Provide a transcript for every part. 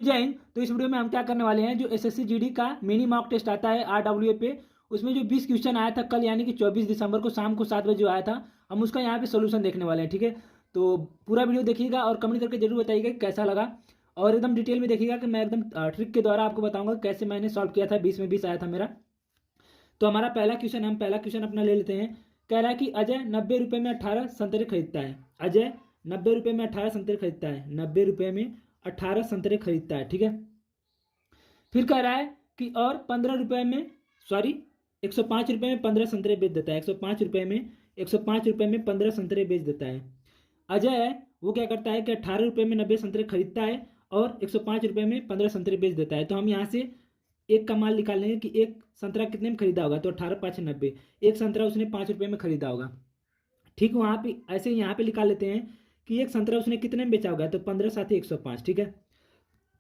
जय हिंद। तो इस वीडियो में हम क्या करने वाले हैं, जो एसएससी जीडी का मिनी मॉक टेस्ट आता है आरडब्ल्यूए पे, उसमें जो 20 क्वेश्चन आया था कल यानी कि 24 दिसंबर को शाम को 7 बजे जो आया था, हम उसका यहाँ पे सोल्यूशन देखने वाले हैं। ठीक है, तो पूरा वीडियो देखिएगा और कमेंट करके जरूर बताइएगा कि कैसा लगा, और एकदम डिटेल में देखिएगा कि मैं एकदम ट्रिक के द्वारा आपको बताऊंगा कैसे मैंने सॉल्व किया था। 20 में 20 आया था मेरा। तो हमारा पहला क्वेश्चन अपना ले लेते हैं। कह रहा है कि अजय 90 रुपये में 18 संतरे खरीदता है। अजय 90 रुपये में 18 संतरे खरीदता है। 90 रुपये में 18 संतरे खरीदता है। ठीक है, फिर कह रहा है कि और 15 रुपये में, सॉरी 105 रुपये में 15 संतरे बेच देता है। 105 रुपये में 15 संतरे बेच देता है। अजय वो क्या करता है कि 18 रुपये में 90 संतरे खरीदता है और 105 रुपये में 15 संतरे बेच देता है। तो हम यहाँ से एक का माल निकाल लेंगे कि एक संतरा कितने में खरीदा होगा। तो 18 5 90, एक संतरा उसने 5 रुपये में खरीदा होगा। ठीक, वहाँ पे ऐसे यहाँ पे निकाल लेते हैं कि एक संतरा उसने कितने में बेचा होगा। तो 15 साथ 105। ठीक है,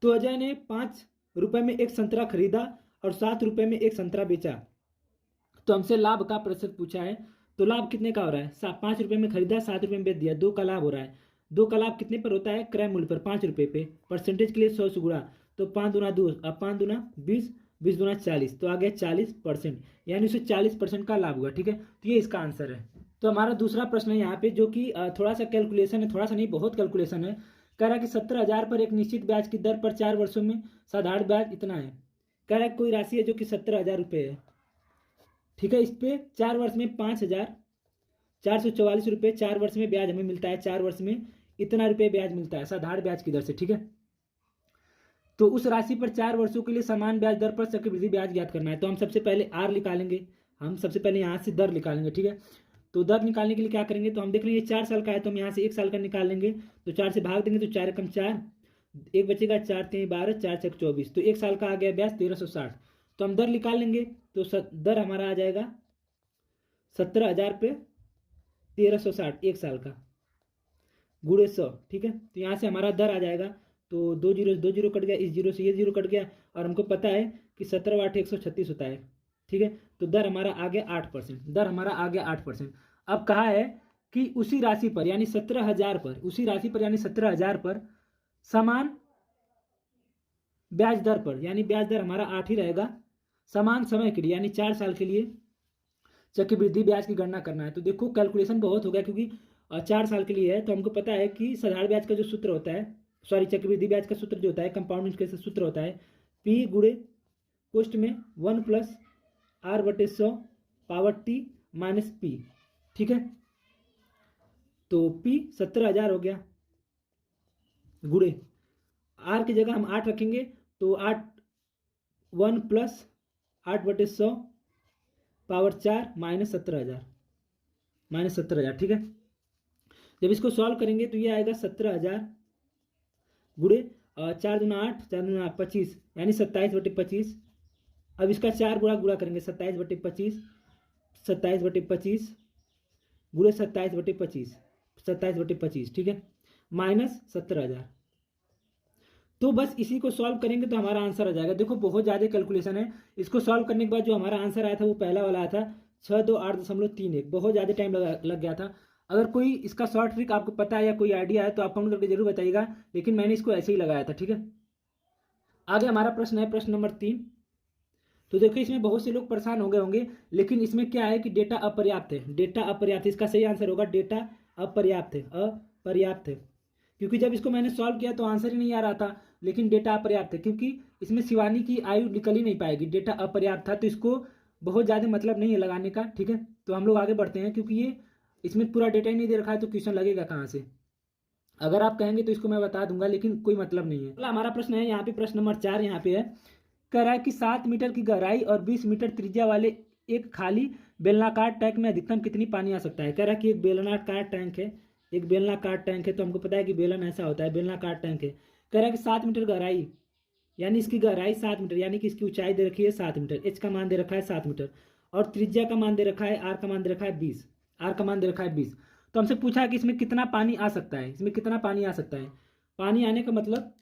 तो अजय ने 5 रुपये में एक संतरा खरीदा और 7 रुपये में एक संतरा बेचा। तो हमसे लाभ का प्रतिशत पूछा है। तो लाभ कितने का हो रहा है, 5 रुपये में खरीदा, 7 रुपये में बेच दिया, 2 का लाभ हो रहा है। 2 का लाभ कितने पर होता है, क्रय मूल्य पर, 5 रुपये पे। परसेंटेज के लिए 100 से गुणा, तो 5 दूना 2, अब 5 दूना 20, 20 दूना 40, तो आ गया 40%, यानी उसे 40% का लाभ हुआ। ठीक है, तो ये इसका आंसर है। तो हमारा दूसरा प्रश्न है यहाँ पे, जो कि थोड़ा सा कैलकुलेशन है, थोड़ा सा नहीं बहुत कैलकुलेशन है। कह रहा है कि 17,000 पर एक निश्चित ब्याज की दर पर 4 वर्षों में साधारण ब्याज इतना है। कह रहा है कोई राशि है जो कि 17,000 रुपये है। ठीक है, इस पे 4 वर्ष में 5,444 रुपये 4 वर्ष में ब्याज हमें मिलता है। 4 वर्ष में इतना रुपये ब्याज मिलता है साधारण ब्याज की दर से। ठीक है, तो उस राशि पर 4 वर्षों के लिए समान ब्याज दर पर चक्रवृद्धि ब्याज ज्ञात करना है। तो हम सबसे पहले आर निकालेंगे, हम सबसे पहले यहाँ से दर निकालेंगे। ठीक है, तो दर निकालने के लिए क्या करेंगे, तो हम देख लेंगे 4 साल का है, तो हम यहाँ से 1 साल का निकाल लेंगे। तो 4 से भाग देंगे तो 4 एकम 4, एक बचेगा 4 3 12, 4 6 24, तो 1 साल का आ गया ब्याज 1360। तो हम दर निकाल लेंगे, तो दर हमारा आ जाएगा 17,000 पे 1360 1 साल का गुणे 100। ठीक है, तो यहाँ से हमारा दर आ जाएगा, तो 2 जीरो कट गया, इस जीरो से ये जीरो कट गया, और हमको पता है कि 17 8 136 होता है। ठीक है, तो दर हमारा आ गया 8%। दर हमारा आ गया 8%। अब कहा है कि उसी राशि पर यानी 17,000 पर, उसी राशि पर यानी 17,000 पर समान ब्याज दर पर, यानी ब्याज दर हमारा 8 ही रहेगा, समान समय के लिए यानी 4 साल के लिए चक्रवृद्धि ब्याज की गणना करना है। तो देखो कैलकुलेशन बहुत हो गया, क्योंकि 4 साल के लिए है। तो हमको पता है कि साधारण ब्याज का जो सूत्र होता है, सॉरी चक्रवृद्धि ब्याज का सूत्र जो होता है, कंपाउंड इंटरेस्ट का सूत्र होता है, पी गुणे कोष्ट में 1 प्लस आर बटे 100 पावर टी माइनस पी। ठीक है, तो पी 17,000 हो गया, गुणे आर की जगह हम 8 रखेंगे, तो 8 1 प्लस 8 बटे 100 पावर 4 माइनस 17,000। ठीक है, जब इसको सॉल्व करेंगे तो ये आएगा 17,000 गुणे 4 दूना 8, 4 दूना 25, यानी 27 बटे 25। अब इसका 4 गुणा गुणा करेंगे, 27 बटे 25, 27 बटे 25 गुणे 27 बटे 25, 27 बटे 25। ठीक है, माइनस 17,000। तो बस इसी को सॉल्व करेंगे तो हमारा आंसर आ जाएगा। देखो बहुत ज़्यादा कैलकुलेशन है। इसको सॉल्व करने के बाद जो हमारा आंसर आया था वो पहला वाला आया था 628.31। बहुत ज़्यादा टाइम लग गया था। अगर कोई इसका शॉर्ट ट्रिक आपको पता है या कोई आइडिया है तो आप कमेंट करके जरूर बताइएगा, लेकिन मैंने इसको ऐसे ही लगाया था। ठीक है, आगे हमारा प्रश्न है प्रश्न नंबर 3। तो देखो इसमें बहुत से लोग परेशान हो गए होंगे, लेकिन इसमें क्या है कि डेटा अपर्याप्त है। डेटा अपर्याप्त है, इसका सही आंसर होगा डेटा अपर्याप्त है। अपर्याप्त है, क्योंकि जब इसको मैंने सॉल्व किया तो आंसर ही नहीं आ रहा था, लेकिन डेटा अपर्याप्त है, क्योंकि इसमें शिवानी की आयु निकल ही नहीं पाएगी। डेटा अपर्याप्त था, तो इसको बहुत ज़्यादा मतलब नहीं है लगाने का। ठीक है, तो हम लोग आगे बढ़ते हैं, क्योंकि ये इसमें पूरा डेटा ही नहीं दे रखा है, तो क्वेश्चन लगेगा कहाँ से। अगर आप कहेंगे तो इसको मैं बता दूंगा, लेकिन कोई मतलब नहीं है। अगला हमारा प्रश्न है यहाँ पे प्रश्न नंबर 4। यहाँ पे है, कह रहा है कि 7 मीटर की गहराई और 20 मीटर त्रिज्या वाले एक खाली बेलनाकार टैंक में अधिकतम कितनी पानी आ सकता है। कह रहा है कि एक बेलनाकार टैंक है, एक बेलनाकार टैंक है, तो हमको पता है कि बेलन ऐसा होता है, बेलनाकार टैंक है। कह रहा है कि 7 मीटर गहराई, यानी इसकी गहराई 7 मीटर, यानी कि इसकी ऊंचाई दे रखी है 7 मीटर, एच का मान दे रखा है 7 मीटर, और त्रिज्या का मान दे रखा है, आर का मान दे रखा है 20, आर का मान दे रखा है 20। तो हमसे पूछा है कि इसमें कितना पानी आ सकता है, इसमें कितना पानी आ सकता है। पानी आने का मतलब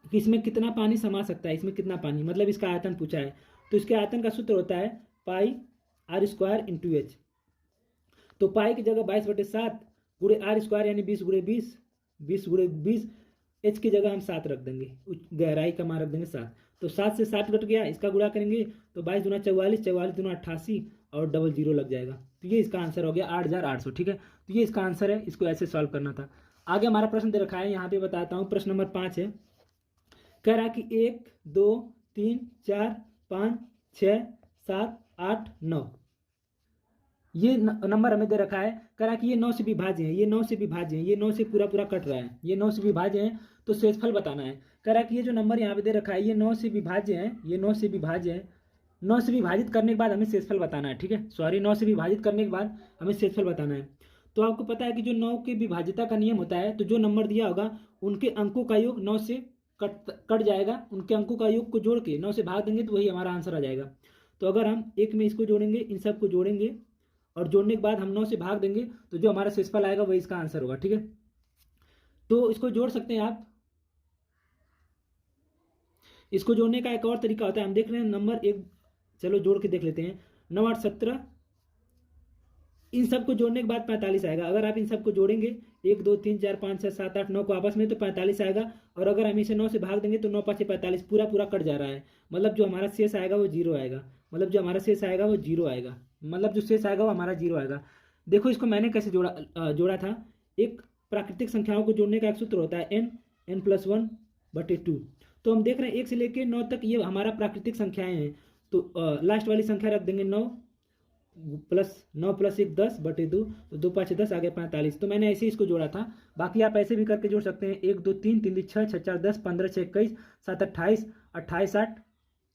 कि इसमें कितना पानी समा सकता है, इसमें कितना पानी, मतलब इसका आयतन पूछा है। तो इसके आयतन का सूत्र होता है पाई आर स्क्वायर इंटू एच। तो पाई की जगह 22/7 गुणे आर स्क्वायर यानी 20 गुणे 20, 20 गुणे 20, एच की जगह हम 7 रख देंगे, गहराई का मान रख देंगे 7। तो 7 से 7 कट गया, इसका गुणा करेंगे तो 22 दूना 44, 44 दूना 88 और डबल जीरो लग जाएगा। तो ये इसका आंसर हो गया 8800। ठीक है, तो ये इसका आंसर है, इसको ऐसे सॉल्व करना था। आगे हमारा प्रश्न दे रखा है, यहाँ पे बताता हूँ। प्रश्न नंबर 5 है, कह रहा है कि 1 2 3 4 5 6 7 8 9 ये नंबर हमें दे रखा है। कह रहा है कि ये 9 से विभाज्य है, ये 9 से विभाज्य है, ये 9 से पूरा पूरा कट रहा है, ये 9 से विभाज्य है, तो शेषफल बताना है। कह रहा है कि ये जो नंबर यहाँ पे दे रखा है ये 9 से विभाज्य है, ये 9 से विभाज्य है। 9 से विभाजित करने के बाद हमें शेषफल बताना है। ठीक है, सॉरी, 9 से विभाजित करने के बाद हमें शेषफल बताना है। तो आपको पता है कि जो 9 के विभाज्यता का नियम होता है, तो जो नंबर दिया होगा उनके अंकों का योग 9 से कट जाएगा, उनके अंकों का योग को जोड़ के 9 से भाग देंगे तो वही हमारा आंसर आ जाएगा। तो अगर हम एक में इसको जोड़ेंगे, इन सब को जोड़ेंगे और जोड़ने के बाद हम 9 से भाग देंगे तो जो हमारा शेषफल आएगा वही इसका आंसर होगा। ठीक है, तो इसको जोड़ सकते हैं आप। इसको जोड़ने का एक और तरीका होता है, हम देख रहे हैं नंबर एक, चलो जोड़ के देख लेते हैं। 9 8 17, इन सबको जोड़ने के बाद 45 आएगा। अगर आप इन सबको जोड़ेंगे 1 2 3 4 5 6 7 8 9 को आपस में, तो 45 आएगा। और अगर हम इसे 9 से भाग देंगे तो 9 5 45, पूरा पूरा कट जा रहा है। मतलब जो हमारा शेष आएगा वो जीरो आएगा, मतलब जो हमारा शेष आएगा वो जीरो आएगा, मतलब जो शेष आएगा वो हमारा जीरो आएगा। देखो इसको मैंने कैसे जोड़ा था। एक प्राकृतिक संख्याओं को जोड़ने का एक सूत्र होता है n +1/2। तो हम देख रहे हैं 1 से लेकर 9 तक ये हमारा प्राकृतिक संख्याएं हैं। तो लास्ट वाली संख्या रख देंगे 9 + 1 10/2, तो 2 5 10 आ गया 45। तो मैंने ऐसे ही इसको जोड़ा था। बाकी आप ऐसे भी करके जोड़ सकते हैं, 1 2 3 3 6 6 4 10 15 6 21 7 28 28 8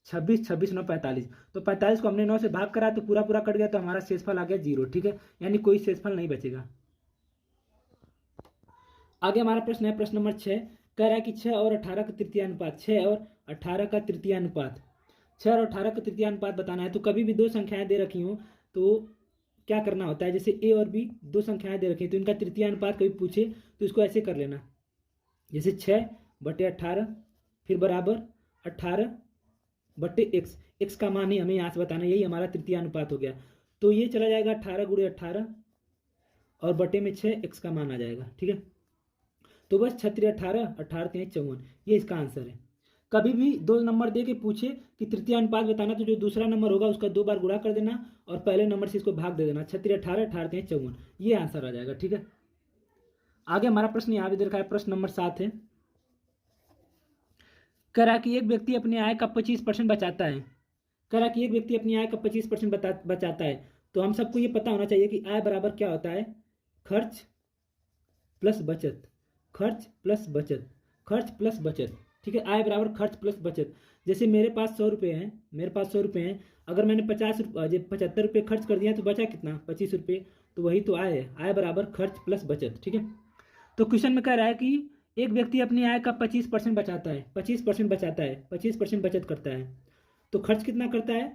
26 26 9 45। तो 45 को हमने 9 से भाग करा तो पूरा पूरा कट गया, तो हमारा शेषफल आ गया 0। ठीक है, यानी कोई शेषफल नहीं बचेगा। आगे हमारा प्रश्न है, प्रश्न नंबर 6। कह रहा है कि 6 और 18 का तृतीय अनुपात, 6 और 18 का तृतीय अनुपात, 6 और 18 का तृतीय अनुपात बताना है। तो कभी भी दो संख्याएं दे रखी हूँ तो क्या करना होता है, जैसे ए और बी दो संख्याएं दे रखी हैं तो इनका तृतीय अनुपात कभी पूछे तो इसको ऐसे कर लेना, जैसे 6/18 फिर बराबर 18/x, x का मान ही हमें यहाँ से बताना, यही हमारा तृतीय अनुपात हो गया। तो ये चला जाएगा 18 × 18 और बटे में 6, x का मान आ जाएगा। ठीक है, तो बस 6 18 18 3 54, ये इसका आंसर है। कभी भी दो नंबर दे के पूछे कि तृतीय अनुपात बताना, तो जो दूसरा नंबर होगा उसका 2 बार गुणा कर देना और पहले नंबर से इसको भाग दे देना, 6 18 18 3 54, ये आंसर आ जाएगा। ठीक है, आगे हमारा प्रश्न यहाँ भी दे रखा है, प्रश्न नंबर 7 है। कह रहा कि एक व्यक्ति अपनी आय का 25% बचाता है। कह रहा कि एक व्यक्ति अपनी आय का 25% बचाता है। तो हम सबको ये पता होना चाहिए कि आय बराबर क्या होता है, खर्च प्लस बचत, खर्च प्लस बचत, खर्च प्लस बचत। ठीक है, आय बराबर खर्च प्लस बचत। जैसे मेरे पास 100 रुपये हैं, मेरे पास 100 रुपये हैं, अगर मैंने 75 रुपये खर्च कर दिया तो बचा कितना, 25 रुपये, तो वही तो आय है, आय बराबर खर्च प्लस बचत। ठीक है, तो क्वेश्चन में कह रहा है कि एक व्यक्ति अपनी आय का 25% बचाता है, 25% बचाता है, 25% बचत करता है, तो खर्च कितना करता है,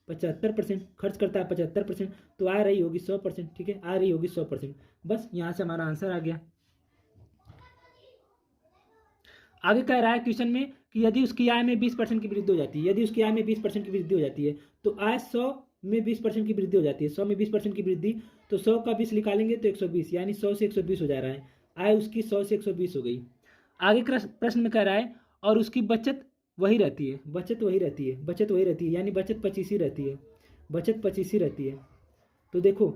75% खर्च करता है, 75%, तो आ रही होगी 100%। ठीक है, आ रही होगी 100%। बस यहाँ से हमारा आंसर आ गया। आगे कह रहा है क्वेश्चन में कि यदि उसकी आय में 20% की वृद्धि हो जाती है, यदि उसकी आय में 20% की वृद्धि हो जाती है, तो आय 100 में 20% की वृद्धि हो जाती है, 100 में 20% की वृद्धि, तो 100 का 20 निकालेंगे तो 120, यानी 100 से 120 हो जा रहा है, आय उसकी 100 से 120 हो गई। आगे प्रश्न में कह रहा है और उसकी बचत वही रहती है, बचत वही रहती है, बचत वही रहती है, यानी बचत 25 ही रहती है, बचत 25 ही रहती है। तो देखो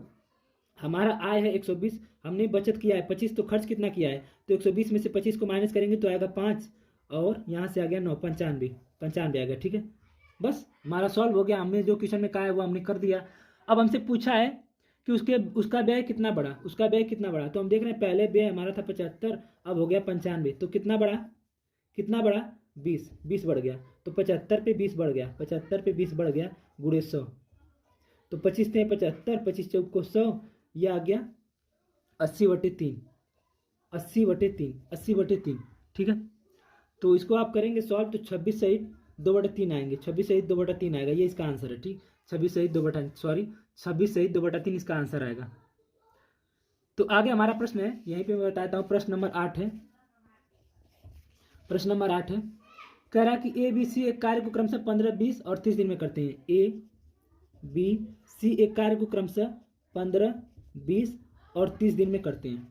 हमारा आय है 120, हमने बचत किया है 25, तो खर्च कितना किया है, तो 120 में से 25 को माइनस करेंगे तो आएगा 5, और यहाँ से आ गया 9, 95 95 आ गया। ठीक है, बस हमारा सॉल्व हो गया, हमने जो क्वेश्चन में कहा है वो हमने कर दिया। अब हमसे पूछा है कि उसका व्यय कितना बढ़ा, उसका व्यय कितना बढ़ा। तो हम देख रहे हैं पहले व्यय हमारा था 75, अब हो गया 95, तो कितना बढ़ा, कितना बढ़ा, 20 बढ़ गया, तो 75 पे 20 बढ़ गया, 75 पे 20 बढ़ गया गुणे 100, तो 25 थे 75, 25 चौक को 100, ये आ गया 80/3, 80/3, 80/3। ठीक है, तो इसको आप करेंगे सॉल्व तो 26 सहित 2/3 आएंगे, 26 सहित 2/3 आएगा, ये इसका आंसर है। ठीक, 26 सहित 2/3 इसका आंसर आएगा। तो आगे हमारा प्रश्न है, यहीं पे मैं बताता हूँ, प्रश्न नंबर 8 है। प्रश्न नंबर 8 है, कह रहा है कि ए बी सी एक कार्य को क्रमशः 15 20 और 30 दिन में करते हैं। ए बी सी एक कार्य को क्रमशः 15 20 और 30 दिन में करते हैं।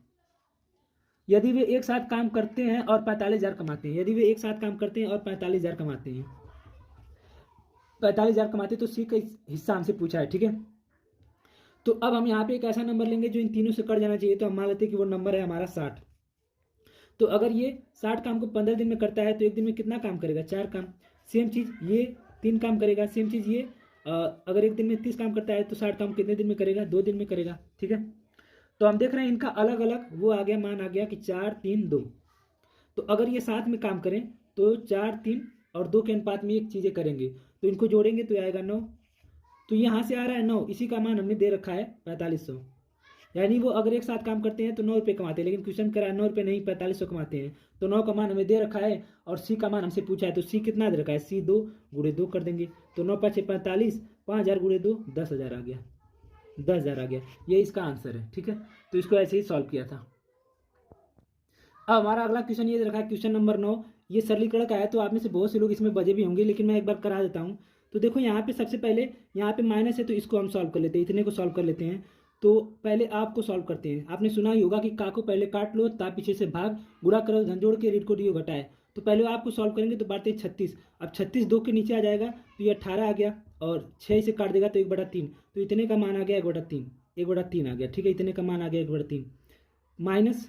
यदि वे एक साथ काम करते हैं और 45,000 कमाते हैं, यदि वे एक साथ काम करते हैं और 45,000 कमाते हैं, 45,000 कमाते हैं, तो सी का हिस्सा हमसे पूछा है, ठीक है। तो अब हम यहाँ पे एक ऐसा नंबर लेंगे जो इन तीनों से कट जाना चाहिए। तो हम मान लेते हैं कि वो नंबर है हमारा 60। तो अगर ये 60 काम को 15 दिन में करता है तो एक दिन में कितना काम करेगा? 4 काम। सेम चीज़ ये 3 काम करेगा। सेम चीज़ ये अगर एक दिन में 30 काम करता है तो 60 काम कितने दिन में करेगा? 2 दिन में करेगा, ठीक है। तो हम देख रहे हैं इनका अलग अलग वो आ गया, मान आ गया कि 4 3 2। तो अगर ये साथ में काम करें तो 4 3 और 2 के अनुपात में एक चीज़ें करेंगे, तो इनको जोड़ेंगे तो आएगा 9। तो यहाँ से आ रहा है 9, इसी का मान हमने दे रखा है 4500। यानी वो अगर एक साथ काम करते हैं तो 9 रुपये कमाते हैं, लेकिन क्वेश्चन करा 9 रुपये नहीं 4500 कमाते हैं। तो 9 का मान हमें दे रखा है और सी का मान हमसे पूछा है। तो सी कितना दे रखा है? सी 2 गुणे 2 कर देंगे। तो 9 5 45, 5000 गुणे 2 10,000 आ गया, 10,000 आ गया। ये इसका आंसर है, ठीक है। तो इसको ऐसे ही सॉल्व किया था। अब हमारा अगला क्वेश्चन ये दे रखा है, क्वेश्चन नंबर 9। ये सरलीकरण का है, तो आप में से बहुत से लोग इसमें बजे भी होंगे, लेकिन मैं एक बार करा देता हूँ। तो देखो यहाँ पे सबसे पहले यहाँ पे माइनस है, तो इसको हम सॉल्व कर लेते हैं, इतने को सॉल्व कर लेते हैं। तो पहले आपको सॉल्व करते हैं। आपने सुना ही होगा कि का को पहले काट लो, ता पीछे से भाग, गुणा करो, धन जोड़ के, रीड को डी घटाए। तो पहले आपको सॉल्व करेंगे तो बात है 36। अब 36 2 के नीचे आ जाएगा तो ये 18 आ गया, और 6 से काट देगा तो 1/3। तो इतने का मान आ गया 1/3, 1/3 आ गया, ठीक है। इतने का मान आ गया 1/3 माइनस।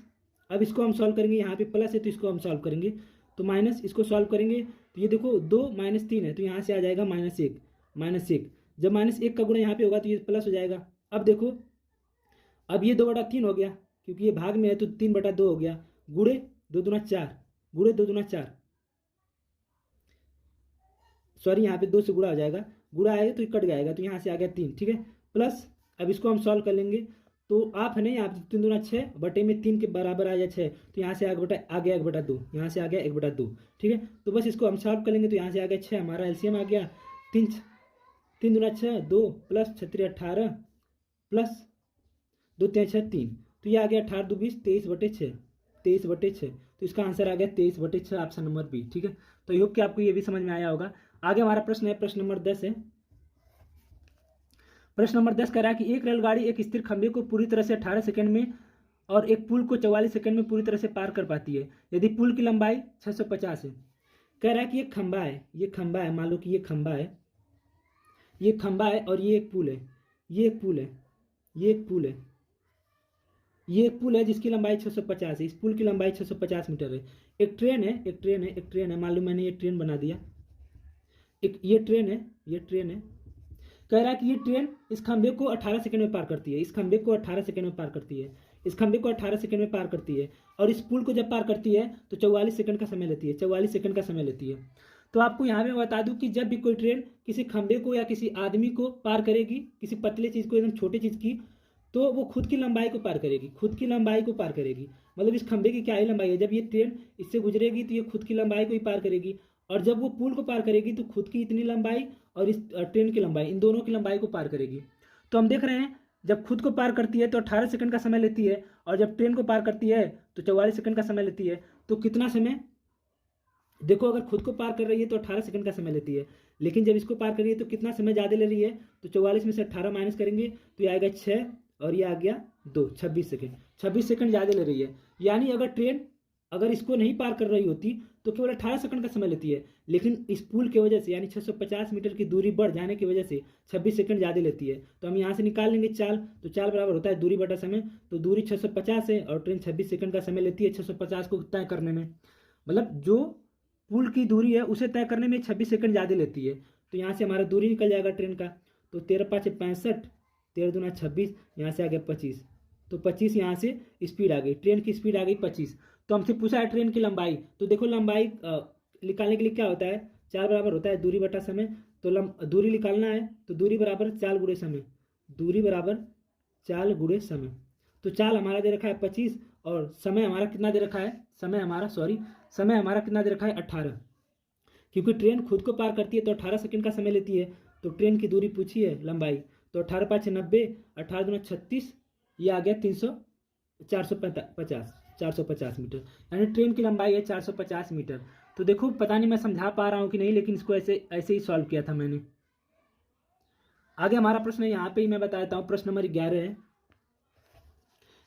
अब इसको हम सॉल्व करेंगे, यहाँ पे प्लस है तो इसको हम सॉल्व करेंगे। तो माइनस, इसको सॉल्व करेंगे तो ये देखो 2 - 3 है, तो यहाँ से आ जाएगा -1, -1। जब -1 का गुणा यहाँ पे होगा तो ये प्लस हो जाएगा। अब देखो, अब ये 2/3 हो गया, क्योंकि ये भाग में है तो 3/2 हो गया, गुणे 2 दूना 4, गुणे 2 दूना 4, सॉरी यहाँ पे 2 से गुणा हो जाएगा, गुणा आएगा तो ये कट जाएगा, तो यहाँ से आ गया 3, ठीक है। प्लस अब इसको हम सॉल्व कर लेंगे, तो आप है नहीं, आप 3 दूना 6 बटे में 3 के बराबर आ जाए 6, तो यहाँ से आ गया 1/2, यहाँ से आ गया 1/2, ठीक है। तो बस इसको हम सॉल्व कर लेंगे, तो यहाँ से आ गया 6, हमारा एलसीएम आ गया 3, 3 दूना 6 2 प्लस 6 3 18 प्लस 2 3 6 3, तो ये आ गया 18 2 20, 23/6, 23/6। तो इसका आंसर आ गया 23/6, ऑप्शन नंबर बी, ठीक है। तो योग कि आपको ये भी समझ में आया होगा। आगे हमारा प्रश्न है, प्रश्न नंबर 10 है। प्रश्न नंबर 10 कह रहा है कि एक रेलगाड़ी एक स्थिर खंभे को पूरी तरह से 18 सेकंड में और एक पुल को 44 सेकंड में पूरी तरह से पार कर पाती है, यदि पुल की लंबाई 650 है। कह रहा है कि एक खंभा है, ये खंभा है, मान लो कि ये खंभा है, ये खंभा है और ये एक पुल है, ये एक पुल है, ये एक पुल है, ये एक पुल है जिसकी लंबाई 650 है। इस पुल की लंबाई 650 मीटर है। एक ट्रेन है, एक ट्रेन है, एक ट्रेन है, मान लो मैंने ये ट्रेन बना दिया, एक ये ट्रेन है, ये ट्रेन है। कह रहा है कि ये ट्रेन इस खंभे को 18 सेकंड में पार करती है, इस खंभे को 18 सेकंड में पार करती है, इस खंभे को 18 सेकंड में पार करती है, और इस पुल को जब पार करती है तो 44 सेकंड का समय लेती है, 44 सेकंड का समय लेती है। तो आपको यहाँ पे बता दूं कि जब भी कोई ट्रेन किसी खंभे को या किसी आदमी को पार करेगी, किसी पतले चीज़ को, एकदम छोटी चीज़ की, तो वो खुद की लंबाई को पार करेगी, खुद की लंबाई को पार करेगी। मतलब इस खंभे की क्या ही लंबाई है, जब ये ट्रेन इससे गुजरेगी तो ये खुद की लंबाई को ही पार करेगी, और जब वो पुल को पार करेगी तो खुद की इतनी लंबाई और इस ट्रेन की लंबाई, इन दोनों की लंबाई को पार करेगी। तो हम देख रहे हैं जब खुद को पार करती है तो 18 सेकंड का समय लेती है, और जब ट्रेन को पार करती है तो 44 सेकंड का समय लेती है। तो कितना समय, देखो अगर खुद को पार कर रही है तो 18 सेकंड का समय लेती है, लेकिन जब इसको पार कर रही है तो कितना समय ज़्यादा ले रही है? तो 44 में से 18 माइनस करेंगे तो ये आएगा 6, और ये आ गया 2, 26 सेकंड, 26 सेकंड ज़्यादा ले रही है। यानी अगर ट्रेन अगर इसको नहीं पार कर रही होती तो केवल 18 सेकंड का समय लेती है, लेकिन इस पुल की वजह से, यानी 650 मीटर की दूरी बढ़ जाने की वजह से 26 सेकंड ज़्यादा लेती है। तो हम यहाँ से निकाल लेंगे चाल, तो चाल बराबर होता है दूरी बटा समय। तो दूरी 650 है और ट्रेन 26 सेकंड का समय लेती है 650 को तय करने में, मतलब जो पुल की दूरी है उसे तय करने में 26 सेकंड ज़्यादा लेती है। तो यहाँ से हमारा दूरी निकल जाएगा ट्रेन का। तो 13 5 65, 13 दूना 26, यहाँ से आ गया 25, तो 25 यहाँ से स्पीड आ गई, ट्रेन की स्पीड आ गई 25। तो हमसे पूछा है ट्रेन की लंबाई, तो देखो लंबाई निकालने के लिए क्या होता है, चाल बराबर होता है दूरी बटा समय। तो दूरी निकालना है तो दूरी बराबर चाल गुणे समय, दूरी बराबर चाल गुणे समय। तो चाल हमारा दे रखा है 25, और समय हमारा कितना दे रखा है, समय हमारा कितना दे रखा है 18, क्योंकि ट्रेन खुद को पार करती है तो 18 सेकंड का समय लेती है। तो ट्रेन की दूरी पूछी है लंबाई, तो 18 5 90, 18 दूना 36, ये आ गया 450 मीटर, यानी ट्रेन की लंबाई है 450 मीटर। तो देखो पता नहीं मैं समझा पा रहा हूँ कि नहीं, लेकिन इसको ऐसे ऐसे ही सॉल्व किया था मैंने। आगे हमारा प्रश्न है, यहाँ पे ही मैं बताता हूँ, प्रश्न नंबर 11 है।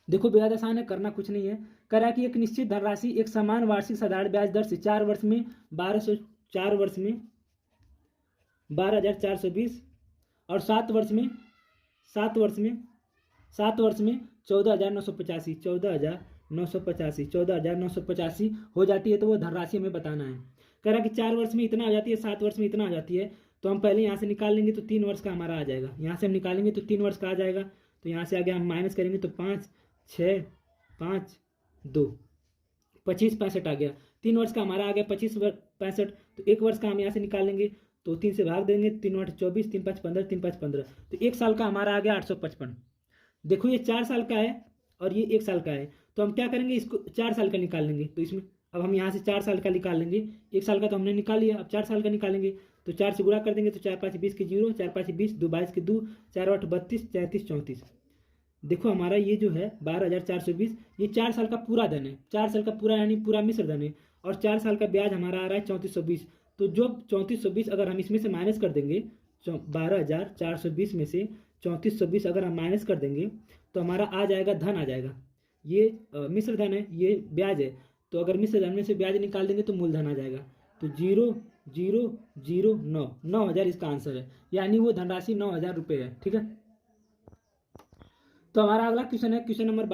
देखो बेहद आसान है, करना कुछ नहीं है, कह रहा है कि एक निश्चित धनराशि एक समान वार्षिक साधारण ब्याज दर से 4 वर्ष में 12,420 और 7 वर्ष में 14,985 हो जाती है। तो वो धनराशि हमें बताना है। कह रहा है कि 4 वर्ष में इतना आ जाती है, 7 वर्ष में इतना आ जाती है। तो हम पहले यहाँ से निकाल लेंगे तो 3 वर्ष का हमारा आ जाएगा। यहाँ से हम निकालेंगे तो 3 वर्ष का आ जाएगा। तो यहाँ से आगे हम माइनस करेंगे तो 5, 6, 5, 2, 25, 65 आ गया। 3 वर्ष का हमारा आ गया 25, 65। तो 1 वर्ष का हम यहाँ से निकाल लेंगे तो 3 से भाग देंगे, 3 8 24, 3 5 15, 3 5 15। तो 1 साल का हमारा आ गया 855। देखो ये 4 साल का है और ये 1 साल का है। तो हम क्या करेंगे, इसको 4 साल का निकाल लेंगे। तो इसमें अब हम यहाँ से 4 साल का निकाल लेंगे। 1 साल का तो हमने निकाल लिया, अब 4 साल का निकालेंगे। तो 4 से गुणा कर देंगे तो 4 5 20 के 0, 4 5 20, 2 22 के 2, 4 8 32, 33 34। देखो हमारा ये जो है 12,420, ये 4 साल का पूरा धन है। 4 साल का पूरा यानी पूरा मिश्र धन है। और 4 साल का ब्याज हमारा आ रहा है 3420। तो जो 3420 अगर हम इसमें से माइनस कर देंगे, 12,420 में से 3420 अगर हम माइनस कर देंगे तो हमारा आ जाएगा धन आ जाएगा। ये मिश्र धन है, ये ब्याज है। तो अगर मिश्र धन में से ब्याज निकाल देंगे तो मूलधन आ जाएगा। तो 0,0,0,9 9,000 इसका आंसर है, यानी वो धनराशि 9,000 रुपये है। ठीक है, तो हमारा अगला क्वेश्चन है क्वेश्चन नंबर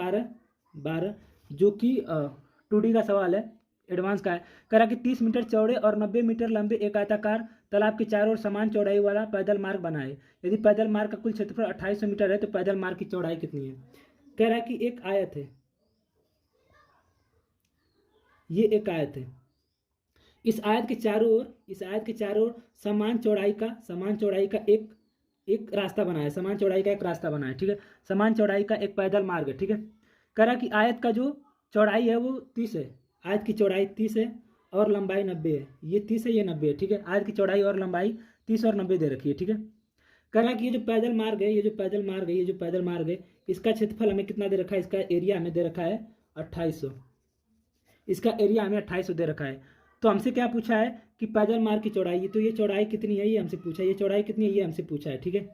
12 जो कि 2D का सवाल है, एडवांस का है। करा कि 30 मीटर चौड़े और 90 मीटर लंबे एक आयताकार तालाब के चारों ओर समान चौड़ाई वाला पैदल मार्ग बनाए। यदि पैदल मार्ग का कुल क्षेत्रफल 2800 मीटर है तो पैदल मार्ग की चौड़ाई कितनी है। कह रहा है कि एक आयत है, ये एक आयत है। इस आयत के चारों ओर समान चौड़ाई का एक रास्ता बनाया, समान चौड़ाई का एक रास्ता बनाया। ठीक है, समान चौड़ाई का एक पैदल मार्ग है। ठीक है, कह रहा कि आयत का जो चौड़ाई है वो 30 है। आयत की चौड़ाई 30 है और लंबाई 90 है। ये 30 है, ये 90 है। ठीक है, आयत की चौड़ाई और लंबाई 30 और 90 दे रखी है। ठीक है, कह रहा कि ये जो पैदल मार्ग है इसका क्षेत्रफल हमें कितना दे रखा है, इसका एरिया हमें दे रखा है 2800। इसका एरिया हमें 2800 दे रखा है। तो हमसे क्या पूछा है कि पैदल मार्ग की चौड़ाई, तो ये चौड़ाई कितनी है ये हमसे पूछा है, ये चौड़ाई कितनी है ये हमसे पूछा है। ठीक है,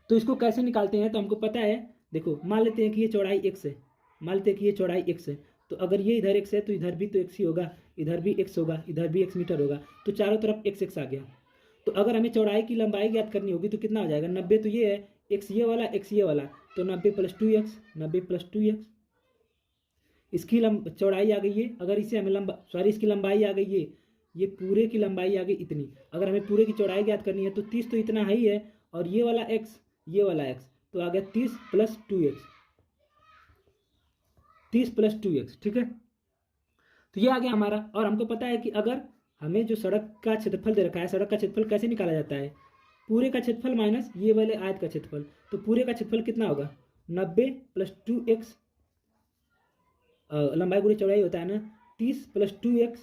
तो इसको कैसे निकालते हैं, तो हमको पता है। देखो मान लेते हैं कि ये चौड़ाई x है, तो अगर ये इधर x है तो इधर भी तो x ही होगा, इधर भी x होगा, इधर भी x मीटर होगा। तो चारों तरफ x आ गया। तो अगर हमें चौड़ाई की लंबाई ज्ञात करनी होगी तो कितना हो जाएगा, 90 तो ये है, x ये वाला, तो 90 + 2x, इसकी चौड़ाई आ गई है। अगर इसे हमें इसकी लंबाई आ गई है, ये पूरे की लंबाई आ गई इतनी। अगर हमें पूरे की चौड़ाई ज्ञात करनी है तो 30 तो इतना है ही है, और ये वाला x तो आ गया 30 + 2x। ठीक है, तो ये आ गया हमारा। और हमको पता है कि अगर हमें जो सड़क का क्षेत्रफल दे रखा है, सड़क का क्षेत्रफल कैसे निकाला जाता है, पूरे का क्षेत्रफल माइनस ये वाले आयत का क्षेत्रफल। तो पूरे का क्षेत्रफल कितना होगा, 90 + 2x, लंबाई गुणे चौड़ाई होता है ना, 30 + 2x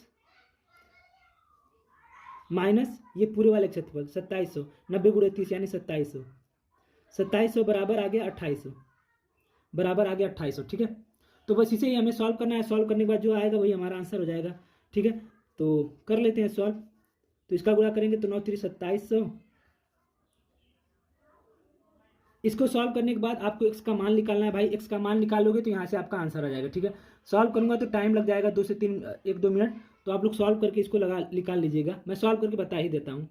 माइनस ये पूरे वाले क्षेत्रफल 2700, 90 × 30 यानी 2700 बराबर आ गया 2800। ठीक है, तो बस इसे ही हमें सॉल्व करना है। सॉल्व करने के बाद जो आएगा वही हमारा आंसर हो जाएगा। ठीक है, तो कर लेते हैं सॉल्व। तो इसका गुणा करेंगे तो 9 × 3 = 2700। इसको सॉल्व करने के बाद आपको x का मान निकालना है भाई। x का मान निकालोगे तो यहाँ से आपका आंसर आ जाएगा। ठीक है, सॉल्व करूंगा तो टाइम लग जाएगा 2 से 3, 1-2 मिनट। तो आप लोग सॉल्व करके इसको निकाल लीजिएगा, मैं सॉल्व करके बता ही देता हूँ।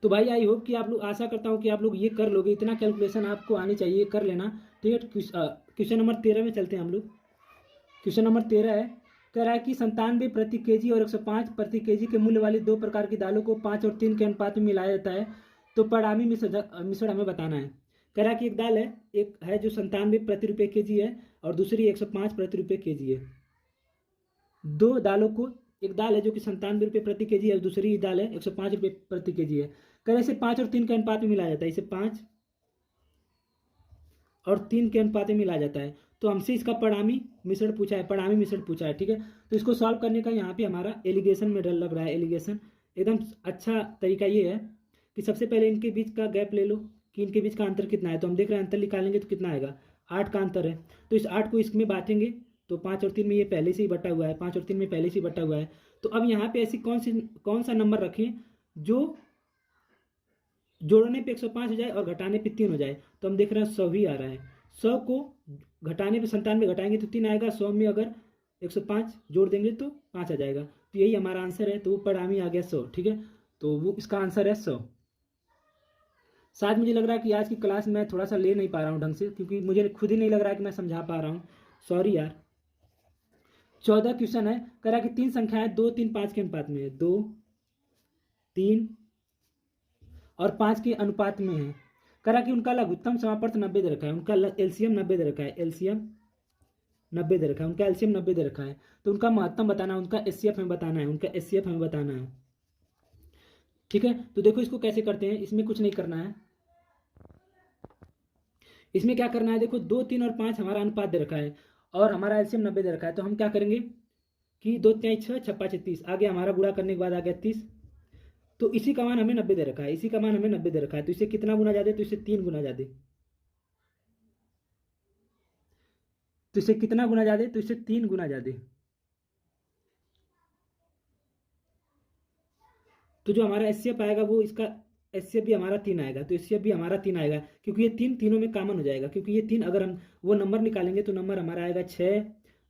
तो भाई आई होप कि आप लोग, आशा करता हूँ कि आप लोग ये कर लोगे। इतना कैलकुलेशन आपको आनी चाहिए, कर लेना। ठीक है, क्वेश्चन नंबर 13 में चलते हैं हम लोग। क्वेश्चन नंबर 13 है, कह रहा है कि 97 प्रति केजी और 105 प्रति केजी के मूल्य वाली 2 प्रकार की दालों को 5 और 3 के अनुपात में मिलाया जाता है। तो परिणामी मिश्रण हमें बताना है। कह रहा है कि एक दाल है, एक है जो 97 प्रति रुपये केजी है और दूसरी 105 प्रति रुपये केजी है। दो दालों को, एक दाल है जो कि 97 रुपये प्रति केजी है और दूसरी दाल है 105 रुपये प्रति केजी है। कह रहे इसे 5 और 3 के अनुपात में मिलाया जाता है, इसे 5 और 3 के अनुपात में मिलाया जाता है। तो हमसे इसका परिणामी मिश्रण पूछा है। ठीक है, तो इसको सॉल्व करने का यहाँ पे हमारा एलिगेशन में डर लग रहा है। एलिगेशन एकदम अच्छा तरीका ये है कि सबसे पहले इनके बीच का गैप ले लो कि इनके बीच का अंतर कितना है। तो हम देख रहे हैं अंतर निकालेंगे तो कितना आएगा, 8 का अंतर है। तो इस 8 को इसमें बांटेंगे तो 5 और 3 में ये पहले से ही बटा हुआ है, 5 और 3 में पहले से ही बटा हुआ है। तो अब यहाँ पे ऐसी कौन सा नंबर रखें जो जोड़ने पे 105 हो जाए और घटाने पे 3 हो जाए। तो हम देख रहे हैं 100 ही आ रहा है। 100 को घटाने पे 97 घटाएंगे तो 3 आएगा, 100 में अगर 105 जोड़ देंगे तो 5 आ जाएगा। तो यही हमारा आंसर है। तो वो परिणामी आ गया 100। ठीक है, तो वो इसका आंसर है 100। शायद मुझे लग रहा है कि आज की क्लास में थोड़ा सा ले नहीं पा रहा हूँ ढंग से, क्योंकि मुझे खुद ही नहीं लग रहा है कि मैं समझा पा रहा हूँ। सॉरी यार। 14 क्वेश्चन है। कह रहा है कि 3 संख्याएं 2, 3, 5 के अनुपात में है। 2, 3 और 5 के अनुपात में है। कह रहा है कि उनका लघुत्तम समापवर्त 90 दे रखा है, उनका एलसीएम 90 दे रखा है, एलसीएम 90 दे रखा है, उनका एलसीएम 90 दे रखा है। तो उनका महत्तम बताना है, उनका एचसीएफ हमें बताना है, उनका एचसीएफ हमें बताना है। ठीक है, तो देखो इसको कैसे करते हैं। इसमें कुछ नहीं करना है, इसमें क्या करना है, देखो 2, 3 और 5 हमारा अनुपात दे रखा है और हमारा एलसीएम 90 दे रखा है। तो हम क्या करेंगे कि 2 तिहाई 6, 6 5 30, आगे हमारा गुणा करने के बाद आ गया 30। तो इसी का मान हमें 90 दे रखा है, इसी का मान हमें 90 दे रखा है। तो इसे कितना गुना ज्यादा, तो इसे 3 गुना ज्यादा, तो इसे कितना गुना ज्यादा, तो इसे 3 गुना ज्यादा। तो जो हमारा एचसीएफ आएगा वो इसका एचसीएफ भी हमारा 3 आएगा। तो एचसीएफ भी हमारा 3 आएगा, क्योंकि ये 3 तीनों में कॉमन हो जाएगा। क्योंकि ये 3 अगर हम वो नंबर निकालेंगे तो नंबर हमारा आएगा 6,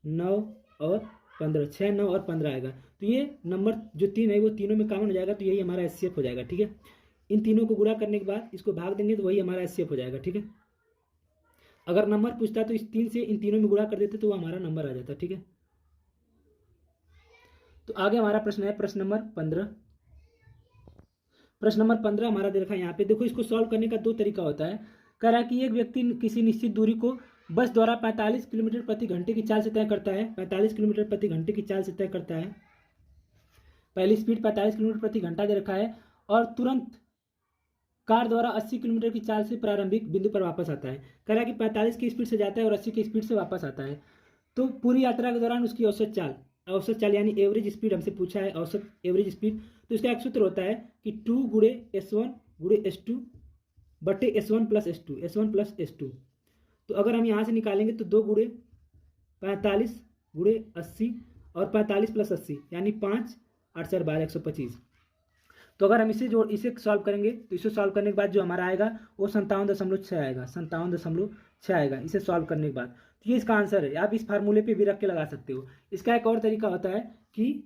9 और 15, 6, 9 और 15 आएगा। तो ये नंबर जो 3 है वो तीनों में कॉमन हो जाएगा। तो यही हमारा एचसीएफ हो जाएगा। ठीक है, इन तीनों को गुणा करने के बाद इसको भाग देंगे तो वही हमारा एचसीएफ हो जाएगा। ठीक है, अगर नंबर पूछता तो इस 3 से इन तीनों में गुणा कर देते तो वो हमारा नंबर आ जाता। ठीक है, तो आगे हमारा प्रश्न है प्रश्न नंबर 15। प्रश्न नंबर 15 हमारा दे रखा है यहाँ पे। देखो इसको सॉल्व करने का 2 तरीका होता है। कह रहा है कि एक व्यक्ति किसी निश्चित दूरी को बस द्वारा 45 किलोमीटर प्रति घंटे की चाल से तय करता है। 45 किलोमीटर प्रति घंटे की चाल से तय करता है। पहली स्पीड 45 किलोमीटर प्रति घंटा दे रखा है और तुरंत कार द्वारा 80 किलोमीटर की चाल से प्रारंभिक बिंदु पर वापस आता है। कह रहा है कि 45 की स्पीड से जाता है और 80 की स्पीड से वापस आता है। तो पूरी यात्रा के दौरान उसकी औसत चाल यानी एवरेज स्पीड हमसे पूछा है, औसत एवरेज स्पीड। तो इसका एक सूत्र होता है कि 2 गुणे S1 गुणे S2 बटे S1 plus S2, S1 plus S2। तो अगर हम यहाँ से निकालेंगे तो 2 गुणे 45 गुणे 80 और 45 प्लस 80 यानी 5, 8 4 12 125। तो अगर हम इसे सॉल्व करेंगे तो इसे सॉल्व करने के बाद जो हमारा आएगा वो 57.6 आएगा, 57.6 आएगा इसे सॉल्व करने के बाद। तो ये इसका आंसर है। आप इस फार्मूले पे भी रख के लगा सकते हो। इसका एक और तरीका होता है कि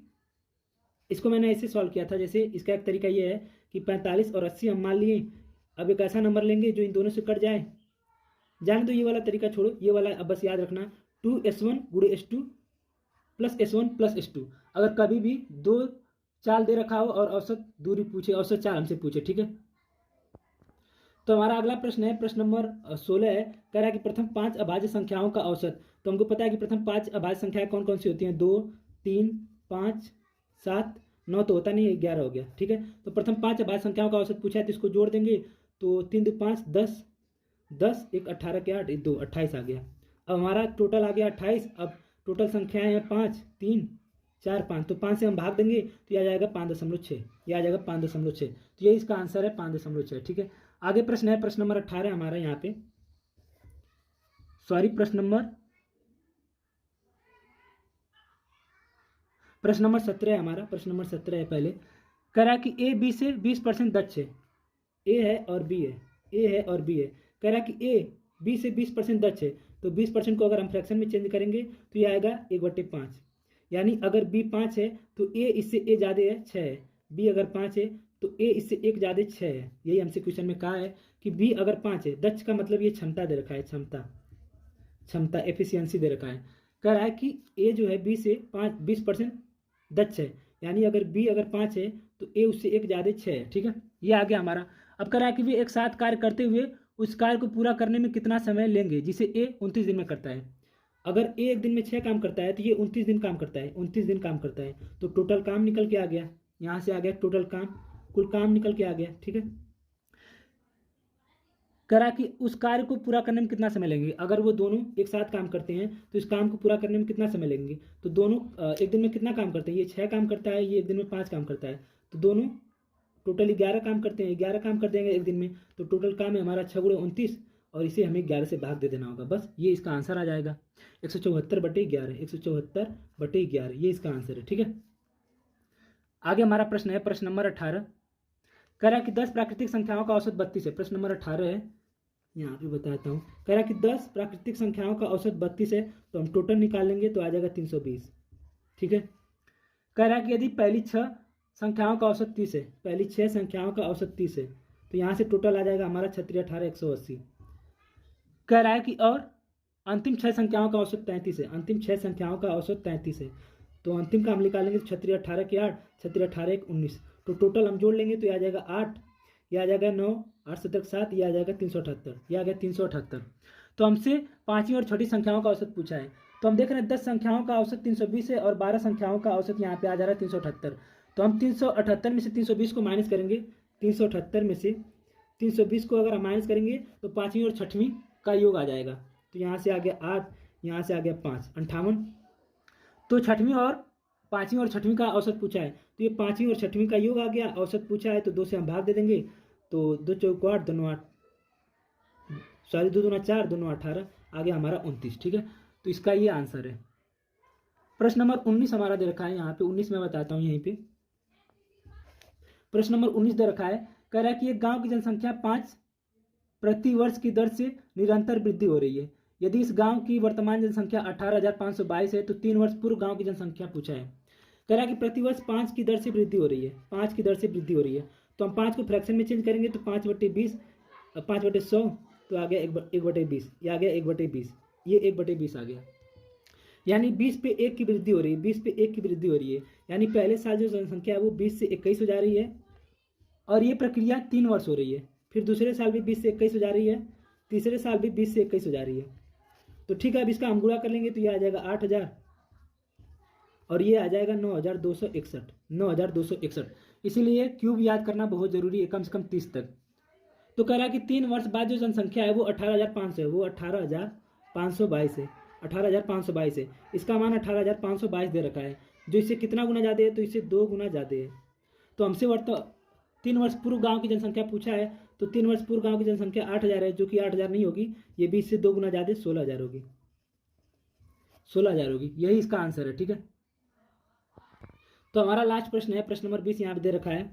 इसको मैंने ऐसे सॉल्व किया था। जैसे इसका एक तरीका ये है कि 45 और 80 हम मान लिए। अब एक ऐसा नंबर लेंगे जो इन दोनों से कट जाए। जाने दो ये वाला तरीका, छोड़ो ये वाला। अब बस याद रखना 2S1 गुणे S2 plus S1 plus S2। अगर कभी भी 2 चाल दे रखा हो और औसत दूरी पूछे, औसत चाल हमसे पूछे। ठीक है, तो हमारा अगला प्रश्न है प्रश्न नंबर 16 है। कह रहा है कि प्रथम 5 अभाज्य संख्याओं का औसत। तो हमको पता है कि प्रथम 5 अभाज्य संख्याएं कौन कौन सी होती हैं। 2, 3, 5, 7, 9 तो होता नहीं है, 11 हो गया। ठीक है, तो प्रथम 5 अभाज्य संख्याओं का औसत पूछा है तो इसको जोड़ देंगे। तो 3 2 5 10, 10 1 18 के 8 1 2 28 आ गया। अब हमारा टोटल आ गया 28। अब टोटल संख्याएं हैं 5, 3, 4, 5। तो 5 से हम भाग देंगे तो यह आ जाएगा 5.6। यह आ जाएगा 5.6। तो ये इसका आंसर है 5.6। ठीक है, आगे प्रश्न है प्रश्न नंबर 18 हमारा यहाँ पे। सॉरी, प्रश्न नंबर 17 है हमारा। प्रश्न नंबर 17 है पहले। कह रहा है कि ए बी से 20% दक्ष है। ए है और बी है, ए है और बी है। कह रहा है कि ए बी से 20% दक्ष है। तो 20% को अगर हम फ्रैक्शन में चेंज करेंगे तो ये आएगा 1/5। यानी अगर बी 5 है तो ए इससे ए ज़्यादा है 6 है। बी अगर 5 है तो ए इससे 1 ज़्यादा 6 है। यही हमसे क्वेश्चन में कहा है कि बी अगर 5 है। दक्ष का मतलब ये क्षमता दे रखा है, क्षमता एफिशिएंसी दे रखा है। कह रहा है कि ए जो है बी से 20% दक्ष है। यानी अगर बी अगर 5 है तो ए उससे 1 ज़्यादा 6 है। ठीक है, ये आ गया हमारा। अब कह रहा है कि वे एक साथ कार्य करते हुए उस कार्य को पूरा करने में कितना समय लेंगे, जिसे ए 29 दिन में करता है। अगर ए एक दिन में 6 काम करता है तो ये 29 दिन काम करता है, 29 दिन काम करता है। तो टोटल काम निकल के आ गया, यहाँ से आ गया टोटल काम, कुल काम निकल के आ गया। ठीक है, करा कि उस कार्य को पूरा करने में कितना समय लेंगे। अगर वो दोनों एक साथ काम करते हैं तो इस काम को पूरा करने में कितना समय लेंगे। तो दोनों एक दिन में कितना काम करते हैं, ये 6 काम करता है, ये एक दिन में 5 काम करता है। तो दोनों टोटल 11 काम करते हैं, 11 काम कर देंगे एक दिन में। तो टोटल काम है हमारा 6 गुणे 29 और इसे हमें 11 से भाग दे देना होगा। बस ये इसका आंसर आ जाएगा 174/11, 174/11, ये इसका आंसर है। ठीक है, आगे हमारा प्रश्न है प्रश्न नंबर 18। कह रहा है कि 10 प्राकृतिक संख्याओं का औसत 32 है। प्रश्न नंबर 18 है यहाँ पे बताता हूँ। कह रहा है कि 10 प्राकृतिक संख्याओं का औसत 32 है, तो हम टोटल निकाल लेंगे तो आ जाएगा 320। ठीक है। कह रहा है कि यदि पहली 6 संख्याओं का औसत 30 है, पहली 6 संख्याओं का औसत 30 है, तो यहाँ से टोटल आ जाएगा हमारा 36 18 180। कह रहा है कि और अंतिम 6 संख्याओं का औसत 33 है, अंतिम 6 संख्याओं का औसत 33 है, तो अंतिम का हम निकालेंगे तो 36 18 के 8, 36 18 1 19, तो टोटल हम जोड़ लेंगे तो यह आ जाएगा 8, यह आ जाएगा 9, 8 7 7, यह आ जाएगा 378, यह आ गया 378। तो हमसे पाँचवीं और छठी संख्याओं का औसत पूछा है, तो हम देख रहे हैं 10 संख्याओं का औसत 320 है और 12 संख्याओं का औसत यहाँ पे आ जा रहा है 378। तो हम 378 में से 320 को माइनस करेंगे, 378 में से 320 को अगर हम माइनस करेंगे तो पाँचवीं और छठवीं का योग आ जाएगा, तो यहाँ से आ गया 8, यहाँ से आ गया 5, 58। तो छठवीं और पाँचवीं और छठवीं का औसत पूछा है, तो ये पाँचवीं और छठवीं का योग आ गया, औसत पूछा है तो 2 से हम भाग दे देंगे, तो 2 चौको 8, दोनों 8, सॉरी 2 दूना 4, दोनों 18, आ गया हमारा 29। ठीक है, तो इसका ये आंसर है। प्रश्न नंबर 19 हमारा दे रखा है, यहाँ पे 19 मैं बताता हूँ। यहीं पे प्रश्न नंबर 19 दे रखा है, कह रहा है कि एक गांव की जनसंख्या 5 प्रति वर्ष की दर से निरंतर वृद्धि हो रही है। यदि इस गांव की वर्तमान जनसंख्या 18,522 है, तो 3 वर्ष पूर्व गांव की जनसंख्या पूछा है। कह रहा है कि प्रतिवर्ष 5 की दर से वृद्धि हो रही है, 5 की दर से वृद्धि हो रही है, तो हम 5 को फ्रैक्शन में चेंज करेंगे तो 5/20, 5/100, तो आ गया 1/20, ये आ गया 1/20, ये 1/20 आ गया, यानी 20 पे 1 की वृद्धि हो रही है, 20 पे 1 की वृद्धि हो रही है, यानी पहले साल जो जनसंख्या है वो 20 से 21 हो जा रही है, और ये प्रक्रिया 3 वर्ष हो रही है। फिर दूसरे साल भी 20 से 21 हो जा रही है, तीसरे साल भी 20 से 21 हो जा रही है। तो ठीक है, अब इसका हम गुणा कर लेंगे तो ये आ जाएगा 8000 और ये आ जाएगा 9261, 9261। इसीलिए क्यूब याद करना बहुत जरूरी है, कम से कम 30 तक। तो कह रहा है कि 3 वर्ष बाद जो जनसंख्या है वो 18,500 है, वो 18,522 है, 18,522 है। इसका मान 18,522 दे रखा है, जो इससे कितना गुना ज़्यादा है, तो इससे 2 गुना ज़्यादा है। तो हमसे 3 वर्ष पूर्व गांव की जनसंख्या पूछा है, तो 3 वर्ष पूर्व गांव की जनसंख्या 8000 है, जो कि 8000 नहीं होगी, ये 20 से 2 गुना ज़्यादा 16,000 होगी, 16,000 होगी, यही इसका आंसर है। ठीक है, तो हमारा लास्ट प्रश्न है, प्रश्न नंबर 20 यहाँ पे दे रखा है।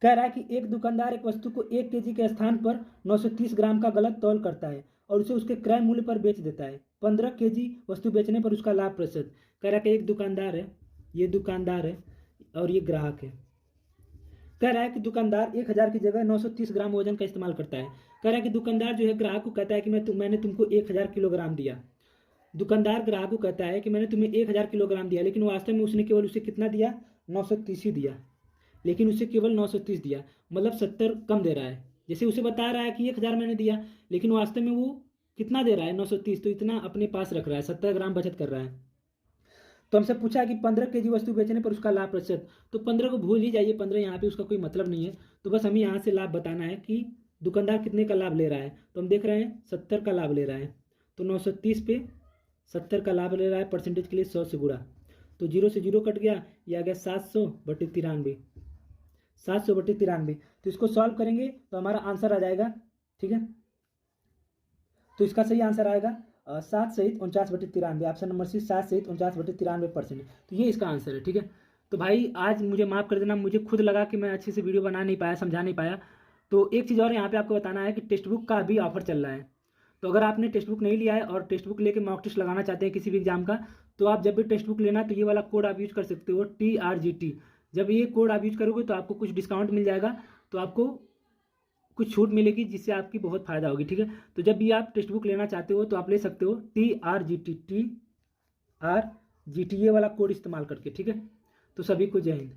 कह रहा है कि एक दुकानदार एक वस्तु को 1 kg के स्थान पर 930 ग्राम का गलत तौल करता है और उसे उसके क्रय मूल्य पर बेच देता है। 15 kg वस्तु बेचने पर उसका लाभ प्रतिशत। कह रहा है कि एक दुकानदार है, ये दुकानदार है और ये ग्राहक है। कह रहा है कि दुकानदार 1000 की जगह 930 ग्राम वजन का इस्तेमाल करता है। कह रहा है कि दुकानदार जो है ग्राहक को कहता है कि मैंने तुमको 1000 किलोग्राम दिया। दुकानदार ग्राहक को कहता है कि मैंने तुम्हें 1000 किलोग्राम दिया, लेकिन वास्तव में उसने केवल उसे कितना दिया, 930 ही दिया, लेकिन उसे केवल 930 दिया, मतलब 70 कम दे रहा है। जैसे उसे बता रहा है कि 1000 मैंने दिया, लेकिन वास्तव में वो कितना दे रहा है, 930, तो इतना अपने पास रख रहा है, 70 ग्राम बचत कर रहा है। तो हमसे पूछा कि 15 kg वस्तु बेचने पर उसका लाभ प्रतिशत, तो 15 को भूल ही जाइए, 15 यहाँ पे उसका कोई मतलब नहीं है। तो बस हमें यहाँ से लाभ बताना है कि दुकानदार कितने का लाभ ले रहा है, तो हम देख रहे हैं 70 का लाभ ले रहा है, तो 930 पे 70 का लाभ ले रहा है, परसेंटेज के लिए 100 से गुणा, तो 0 से 0 कट गया, ये आ गया 700/93, 700/93। तो इसको सॉल्व करेंगे तो हमारा आंसर आ जाएगा। ठीक है, तो इसका सही आंसर आएगा 7 सहित 49/93, ऑप्शन नंबर सी, 7 सहित 49/93%। तो ये इसका आंसर है। ठीक है, तो भाई आज मुझे माफ़ कर देना, मुझे खुद लगा कि मैं अच्छे से वीडियो बना नहीं पाया, समझा नहीं पाया। तो एक चीज़ और यहाँ पे आपको बताना है कि टेक्स्ट बुक का भी ऑफर चल रहा है। तो अगर आपने टेक्स्ट बुक नहीं लिया है और टेक्स्ट बुक लेके मॉक टेस्ट लगाना चाहते हैं किसी भी एग्जाम का, तो आप जब भी टेक्स्ट बुक लेना तो ये वाला कोड आप यूज कर सकते हो, TRGT। जब ये कोड आप यूज करोगे तो आपको कुछ डिस्काउंट मिल जाएगा, तो आपको कुछ छूट मिलेगी जिससे आपकी बहुत फायदा होगी। ठीक है, तो जब भी आप टेक्स्ट बुक लेना चाहते हो तो आप ले सकते हो TRGT ये वाला कोड इस्तेमाल करके। ठीक है, तो सभी को जय हिंद।